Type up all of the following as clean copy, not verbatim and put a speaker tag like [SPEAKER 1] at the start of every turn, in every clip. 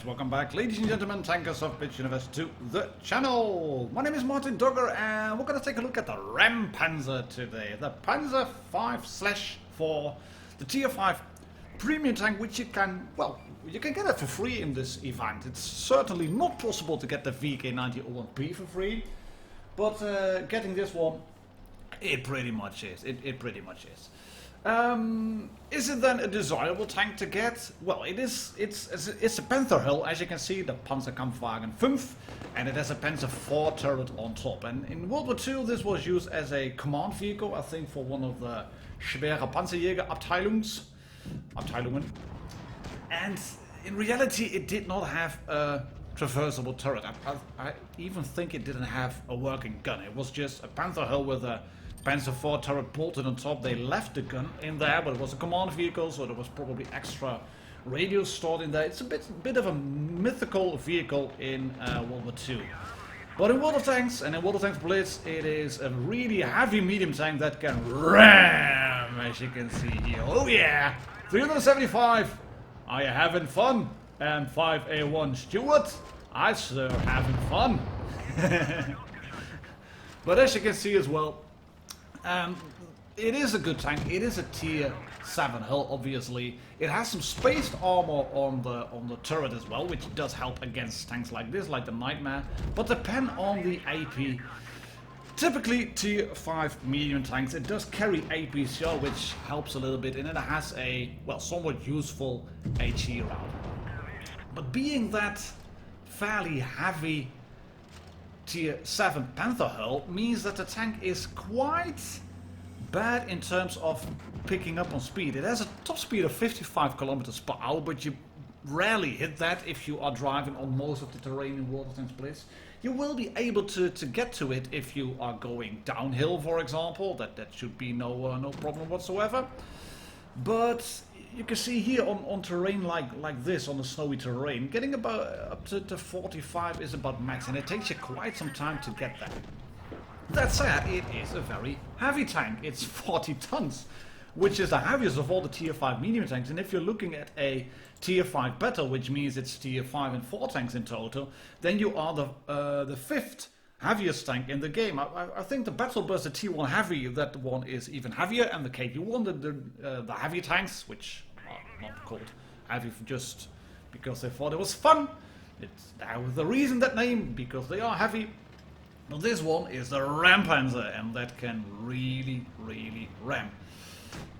[SPEAKER 1] welcome back, ladies and gentlemen, tankers of Bitch Universe to the channel. My name is Martin Dogger and we're going to take a look at the Rampanzer today. The Panzer 5/4, the tier 5 premium tank, which you can get it for free in this event. It's certainly not possible to get the VK9001P for free, but getting this one, it pretty much is. It pretty much is. Is it then a desirable tank to get? Well, it is. It's a Panther hull, as you can see, the Panzerkampfwagen 5, and it has a Panzer 4 turret on top. And in World War II, this was used as a command vehicle, I think, for one of the schwere Panzerjäger-Abteilungen. And in reality, it did not have a traversable turret. I even think it didn't have a working gun. It was just a Panther hull with a Panzer 4 turret bolted on top. They left the gun in there, but it was a command vehicle, so there was probably extra radios stored in there. It's a bit of a mythical vehicle in World War II. But in World of Tanks and in World of Tanks Blitz, it is a really heavy medium tank that can ram, as you can see here. Oh yeah! 375! Are you having fun? And 5A1 Stuart? I sure having fun. But as you can see as well, it is a good tank. It is a tier 7 hull, obviously. It has some spaced armor on the turret as well, which does help against tanks like this, like the Nightmare. But depend on the AP. Typically, tier 5 medium tanks, it does carry APCR, which helps a little bit, and it has a, well, somewhat useful HE route. But being that fairly heavy tier 7 Panther hull means that the tank is quite bad in terms of picking up on speed. It has a top speed of 55 kilometers per hour, but you rarely hit that if you are driving on most of the terrain in World of Tanks Blitz. You will be able to get to it if you are going downhill, for example. That should be no problem whatsoever. But you can see here on terrain like this, on the snowy terrain, getting about up to 45 is about max, and it takes you quite some time to get there. That said, it is a very heavy tank. It's 40 tons, which is the heaviest of all the tier 5 medium tanks. And if you're looking at a tier 5 battle, which means it's tier 5 and 4 tanks in total, then you are the 5th heaviest tank in the game. I think the Battle Bus, the T1 Heavy, that one is even heavier, and the KP1, the heavy tanks, which are not called heavy just because they thought it was fun. It's with the reason that name, because they are heavy. Now this one is the Rampanzer, and that can really ram.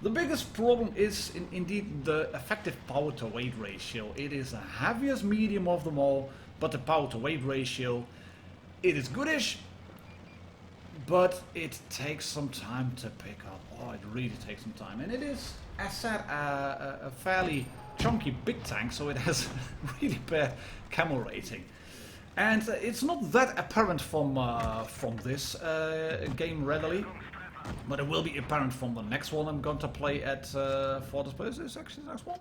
[SPEAKER 1] The biggest problem is indeed the effective power to weight ratio. It is the heaviest medium of them all, but the power to weight ratio, it is goodish, but it takes some time to pick up. Oh, it really takes some time. And it is, as said, a fairly chunky big tank, so it has really bad camo rating. And it's not that apparent from this game readily, but it will be apparent from the next one I'm going to play at For Despair. Is this actually the next one?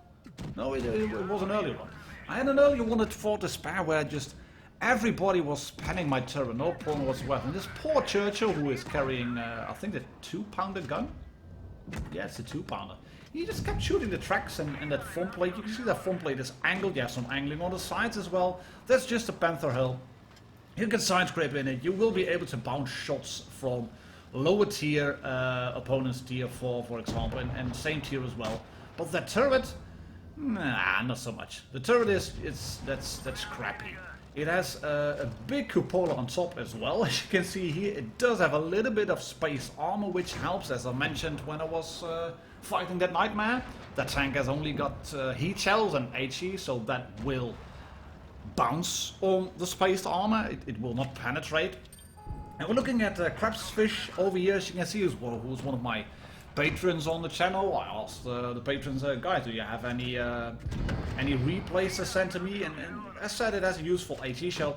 [SPEAKER 1] No, it was an earlier one. I had an earlier one at For Despair where just everybody was spamming my turret, no problem whatsoever. And this poor Churchill, who is carrying, I think, a 2-pounder gun? Yeah, it's a 2-pounder. He just kept shooting the tracks and that front plate. You can see that front plate is angled. You have some angling on the sides as well. That's just a Panther hull. You can side scrape in it. You will be able to bounce shots from lower tier opponents, tier 4 for example, and same tier as well. But that turret, nah, not so much. The turret that's crappy. It has a big cupola on top as well. As you can see here, it does have a little bit of space armor, which helps, as I mentioned when I was fighting that Nightmare. That tank has only got heat shells and HE, so that will bounce on the spaced armor. It will not penetrate. And we're looking at Crabsfish over here. As you can see, who's one of my patrons on the channel. I asked the patrons, guys, do you have any replays to send to me? And as said, it has a useful HE shell.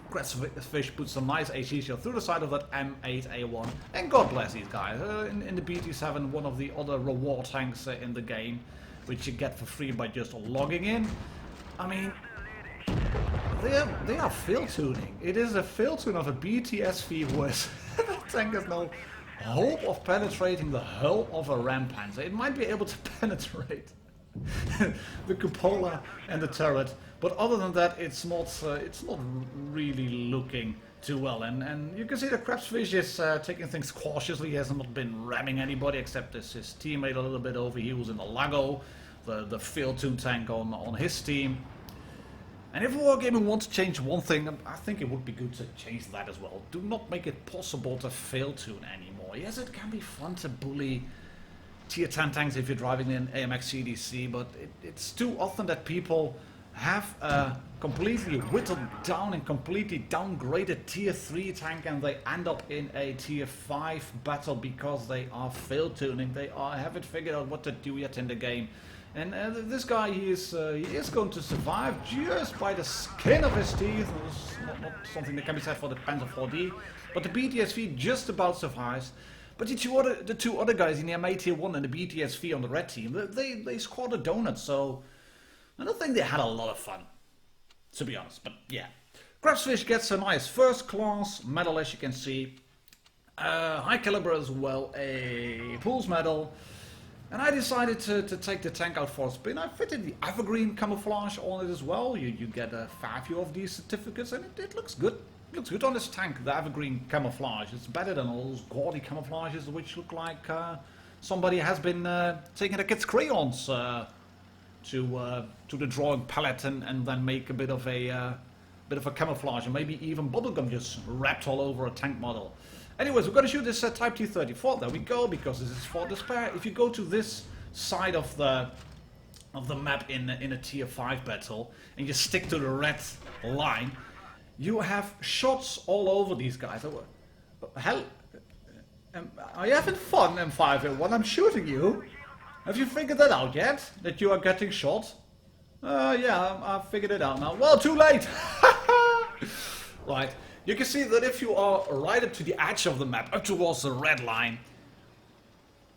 [SPEAKER 1] Crabsfish puts some nice HE shell through the side of that M8A1. And God bless these guys. In the BT7, one of the other reward tanks in the game, which you get for free by just logging in. I mean, they are field tuning. It is a field tune of a BTSV with that tank has no hope of penetrating the hull of a Rampanzer. It might be able to penetrate the cupola and the turret, But other than that, it's not really looking too well. And you can see that Crabsfish is taking things cautiously. He hasn't been ramming anybody except his teammate a little bit over. He was in the Lago, the field 2 tank on his team. And if Wargaming wants to change one thing, I think it would be good to change that as well. Do not make it possible to fail tune anymore. Yes, it can be fun to bully tier 10 tanks if you're driving in AMX CDC, but it's too often that people have a completely whittled down and completely downgraded tier 3 tank and they end up in a tier 5 battle because they are fail tuning. They haven't figured out what to do yet in the game. And this guy, he is going to survive just by the skin of his teeth. It's not something that can be said for the Panzer 4D, but the BTSV just about survives. But the two other guys in the MA tier 1 and the BTSV on the red team, they scored a donut, so I don't think they had a lot of fun, to be honest. But yeah, Crabsfish gets a nice first class medal, as you can see. High caliber as well, a Pools medal. And I decided to take the tank out for a spin. I fitted the evergreen camouflage on it as well. You get a fair few of these certificates and it looks good. It looks good on this tank, the evergreen camouflage. It's better than all those gaudy camouflages which look like somebody has been taking the kids' crayons to the drawing palette and then make a bit of a camouflage and maybe even bubblegum just wrapped all over a tank model. Anyways, we're going to shoot this Type T-34. There we go, because this is for despair. If you go to this side of the map in a tier 5 battle and you stick to the red line, you have shots all over these guys. Hell, are you having fun, M501? I'm shooting you. Have you figured that out yet? That you are getting shot? Yeah, I've figured it out now. Well, too late! Right. You can see that if you are right up to the edge of the map, up towards the red line,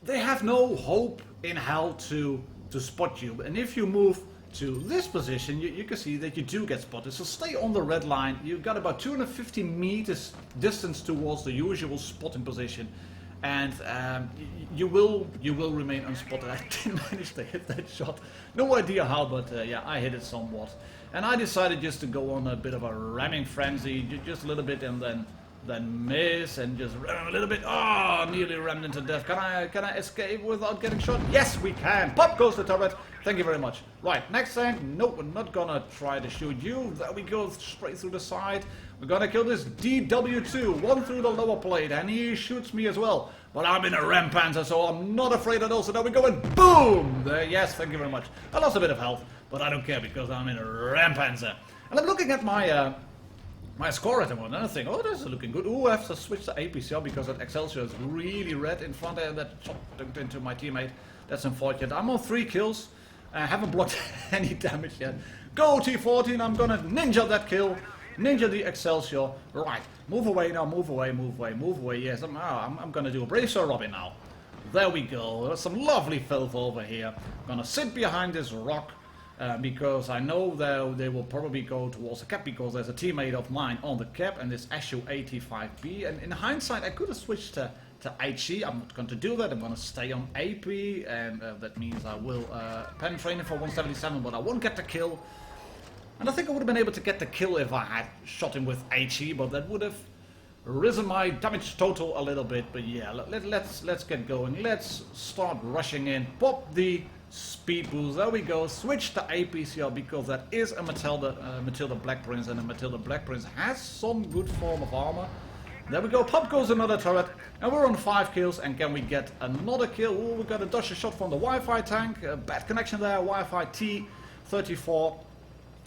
[SPEAKER 1] they have no hope in hell to spot you. And if you move to this position, you can see that you do get spotted. So stay on the red line. You've got about 250 meters distance towards the usual spotting position. And you will remain unspotted. I didn't manage to hit that shot. No idea how, but yeah, I hit it somewhat. And I decided just to go on a bit of a ramming frenzy, just a little bit, and then miss and just ram a little bit. Oh, nearly rammed into death. Can I escape without getting shot? Yes, we can. Pop goes the turret. Thank you very much. Right, next tank. Nope, we're not gonna try to shoot you. There we go, straight through the side. We're gonna kill this DW2, one through the lower plate, and he shoots me as well. But I'm in a Rampanzer, so I'm not afraid at all. So there we go, and boom! There, yes, thank you very much. I lost a bit of health, but I don't care because I'm in a Rampanzer. And I'm looking at my my score at the moment, and I think, oh, this is looking good. Ooh, I have to switch to APCR because that Excelsior is really red in front there. That shot dunked into my teammate. That's unfortunate. I'm on 3 kills. I haven't blocked any damage yet. Go T14, I'm gonna ninja that kill. Ninja the Excelsior. Right, move away now, move away, move away, move away. Yes, I'm gonna do a Brave Sir Robin now. There we go. There's some lovely filth over here. I'm gonna sit behind this rock because I know they will probably go towards the cap because there's a teammate of mine on the cap and this SU-85B. And in hindsight, I could have switched to HE. I'm not going to do that. I'm going to stay on AP, and that means I will penetrate him for 177, but I won't get the kill. And I think I would have been able to get the kill if I had shot him with HE, but that would have risen my damage total a little bit. But yeah, let's get going. Let's start rushing in. Pop the speed boost. There we go. Switch to APCR because that is a Matilda Black Prince, and a Matilda Black Prince has some good form of armor. There we go, pop goes another turret, and we're on 5 kills, and can we get another kill? Ooh, we got a dodge shot from the Wi-Fi tank, bad connection there, Wi-Fi T-34,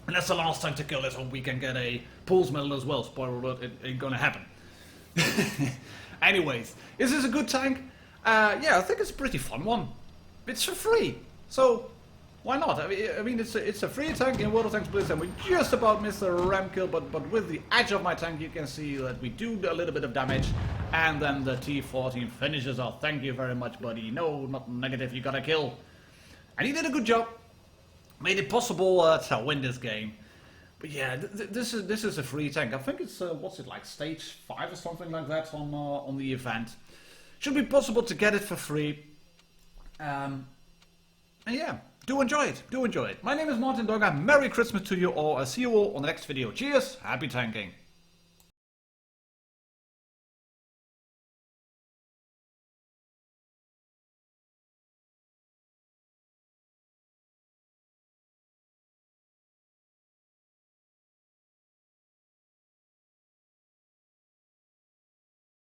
[SPEAKER 1] and that's the last time to kill this one. We can get a Pools medal as well, spoiler alert, it ain't gonna happen. Anyways, is this a good tank? Yeah, I think it's a pretty fun one. It's for free, so why not? I mean, it's a free tank in World of Tanks Blitz, and we just about missed a ram kill, but with the edge of my tank, you can see that we do a little bit of damage, and then the T-14 finishes off. Thank you very much, buddy. No, not negative, you got a kill. And he did a good job. Made it possible to win this game. But yeah, this is a free tank. I think it's, what's it, like stage 5 or something like that on the event. Should be possible to get it for free. And yeah, do enjoy it. Do enjoy it. My name is Martin Dogger. Merry Christmas to you all. I'll see you all on the next video. Cheers. Happy tanking.